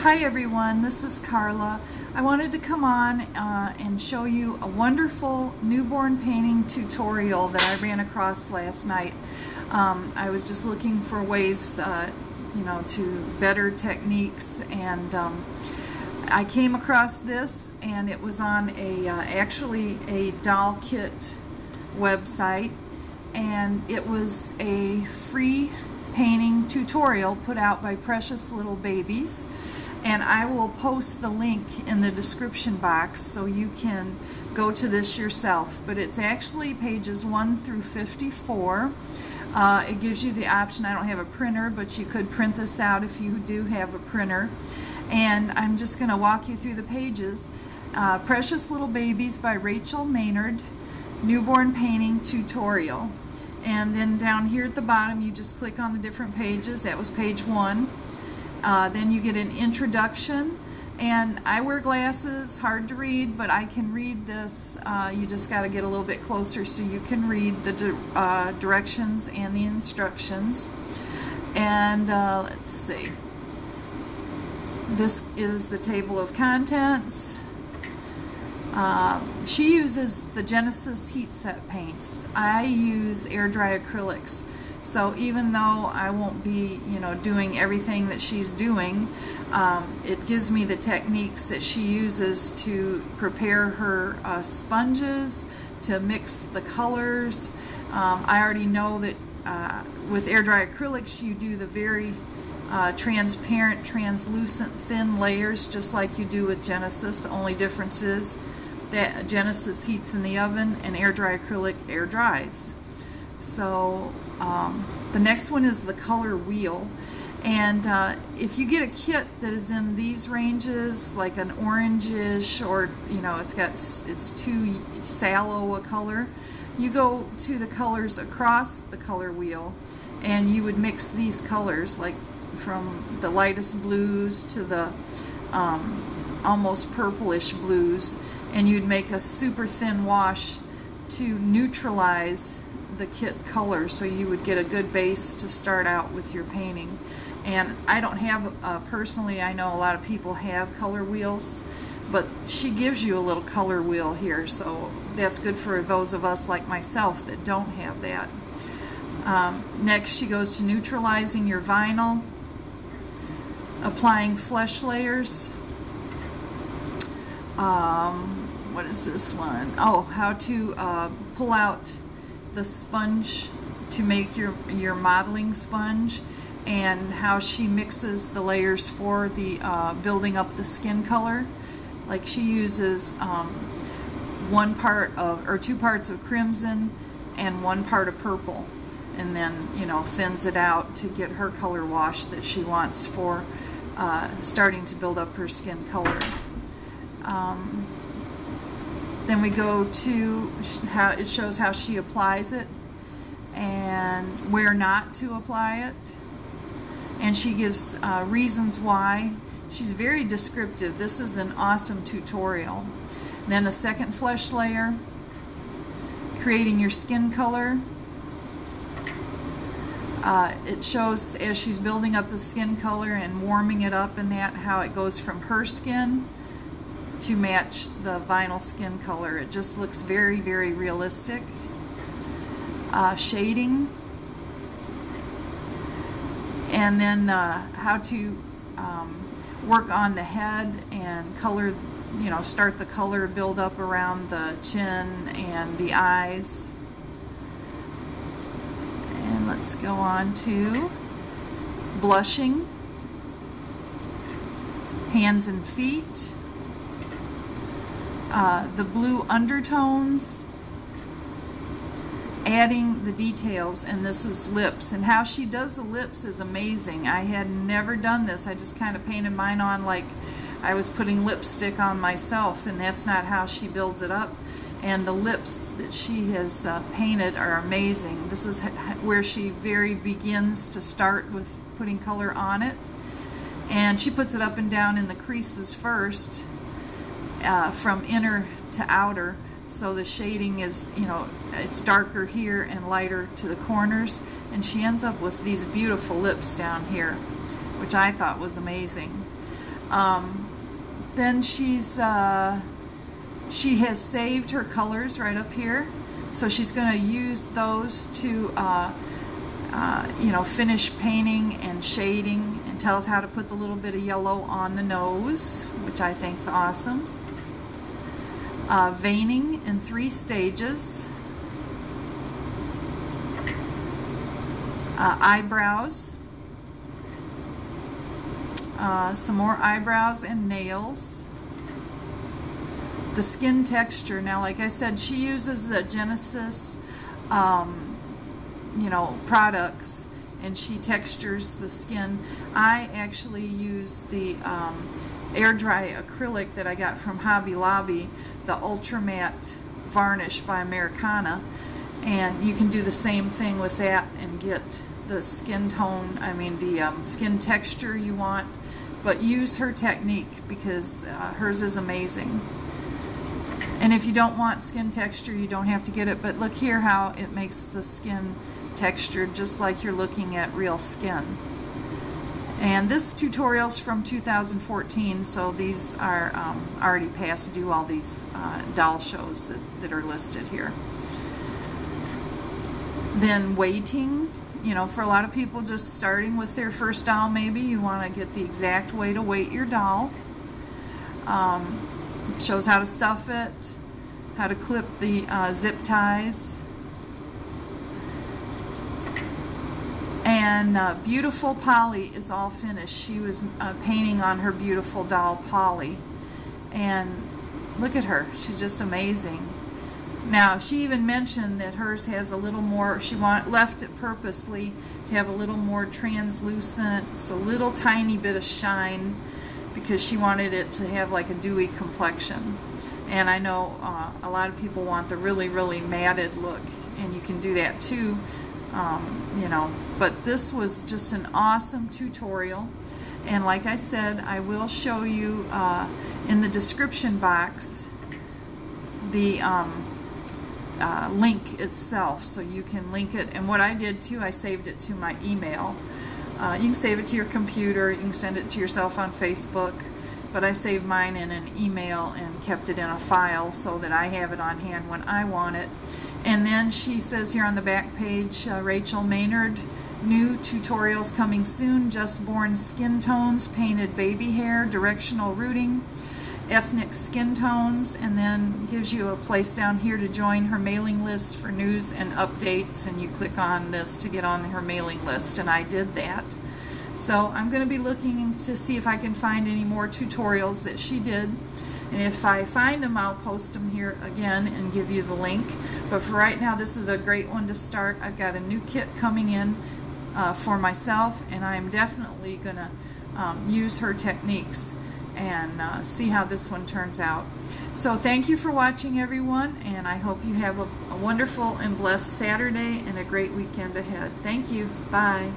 Hi everyone, this is Carla. I wanted to come on and show you a wonderful newborn painting tutorial that I ran across last night. I was just looking for ways, to better techniques, and I came across this, and it was on actually a doll kit website, and it was a free painting tutorial put out by Precious Little Babies. And I will post the link in the description box so you can go to this yourself. But it's actually pages 1 through 54. It gives you the option. I don't have a printer, but you could print this out if you do have a printer. And I'm just going to walk you through the pages. Precious Little Babies by Rachel Maynard, Newborn Painting Tutorial. And then down here at the bottom, you just click on the different pages. That was page 1. Then you get an introduction, and I wear glasses, hard to read, but I can read this. You just got to get a little bit closer so you can read the directions and the instructions. And let's see. This is the table of contents. She uses the Genesis heat set paints. I use Air-Dry Acrylics. So even though I won't be, doing everything that she's doing, it gives me the techniques that she uses to prepare her sponges, to mix the colors. I already know that with Air-Dry Acrylics you do the very transparent, translucent, thin layers just like you do with Genesis. The only difference is that Genesis heats in the oven and Air-Dry Acrylic air dries. So the next one is the color wheel, and if you get a kit that is in these ranges, like an orangish, or it's too sallow a color, you go to the colors across the color wheel, and you would mix these colors, like from the lightest blues to the almost purplish blues, and you'd make a super thin wash to neutralize the kit color, so you would get a good base to start out with your painting. And I don't have personally, I know a lot of people have color wheels, but she gives you a little color wheel here, so that's good for those of us like myself that don't have that. Next she goes to neutralizing your vinyl, applying flesh layers. What is this one? Oh, how to pull out the sponge to make your modeling sponge, and how she mixes the layers for the building up the skin color. Like she uses 2 parts of crimson and 1 part of purple, and then thins it out to get her color wash that she wants for starting to build up her skin color. Then we go to how it shows how she applies it and where not to apply it, and she gives reasons why. She's very descriptive. This is an awesome tutorial. Then a second flesh layer, creating your skin color. It shows as she's building up the skin color and warming it up, and that how it goes from her skin to match the vinyl skin color. It just looks very, very realistic. Shading, and then how to work on the head and color, start the color build up around the chin and the eyes. And let's go on to blushing, hands and feet. The blue undertones, adding the details, and this is lips, and how she does the lips is amazing. I had never done this. I just kind of painted mine on like I was putting lipstick on myself, and that's not how she builds it up. And the lips that she has painted are amazing. This is where she begins to start with putting color on it, and she puts it up and down in the creases first, from inner to outer, so the shading is, it's darker here and lighter to the corners, and she ends up with these beautiful lips down here, which I thought was amazing. Then she has saved her colors right up here, so she's going to use those to finish painting and shading, and tell us how to put the little bit of yellow on the nose, which I think is awesome. Veining in 3 stages. Eyebrows. Some more eyebrows and nails. The skin texture. Now, like I said, she uses the Genesis products, and she textures the skin. I actually use the Air-Dry Acrylic that I got from Hobby Lobby, the Ultra Matte Varnish by Americana, and you can do the same thing with that and get the skin tone, the skin texture you want, but use her technique because hers is amazing. And if you don't want skin texture, you don't have to get it, but look here how it makes the skin textured just like you're looking at real skin. And this tutorial's from 2014, so these are already past due, all these doll shows that are listed here. Then weighting, for a lot of people just starting with their first doll, maybe you want to get the exact way to weight your doll. Shows how to stuff it, how to clip the zip ties. And Beautiful Polly is all finished. She was painting on her beautiful doll Polly, and look at her, she's just amazing. Now, she even mentioned that hers has a little more, she left it purposely to have a little more translucent, it's a little tiny bit of shine, because she wanted it to have like a dewy complexion. And I know a lot of people want the really, really matted look, and you can do that too, but this was just an awesome tutorial. And like I said, I will show you in the description box the link itself, so you can link it. And what I did too, I saved it to my email. You can save it to your computer, you can send it to yourself on Facebook, but I saved mine in an email and kept it in a file so that I have it on hand when I want it. And then she says here on the back page, Rachel Maynard, new tutorials coming soon, just born skin tones, painted baby hair, directional rooting, ethnic skin tones, and then gives you a place down here to join her mailing list for news and updates, and you click on this to get on her mailing list, and I did that. So I'm going to be looking to see if I can find any more tutorials that she did, and if I find them, I'll post them here again and give you the link. But for right now, this is a great one to start. I've got a new kit coming in for myself, and I'm definitely going to use her techniques and see how this one turns out. So thank you for watching, everyone, and I hope you have a wonderful and blessed Saturday and a great weekend ahead. Thank you. Bye.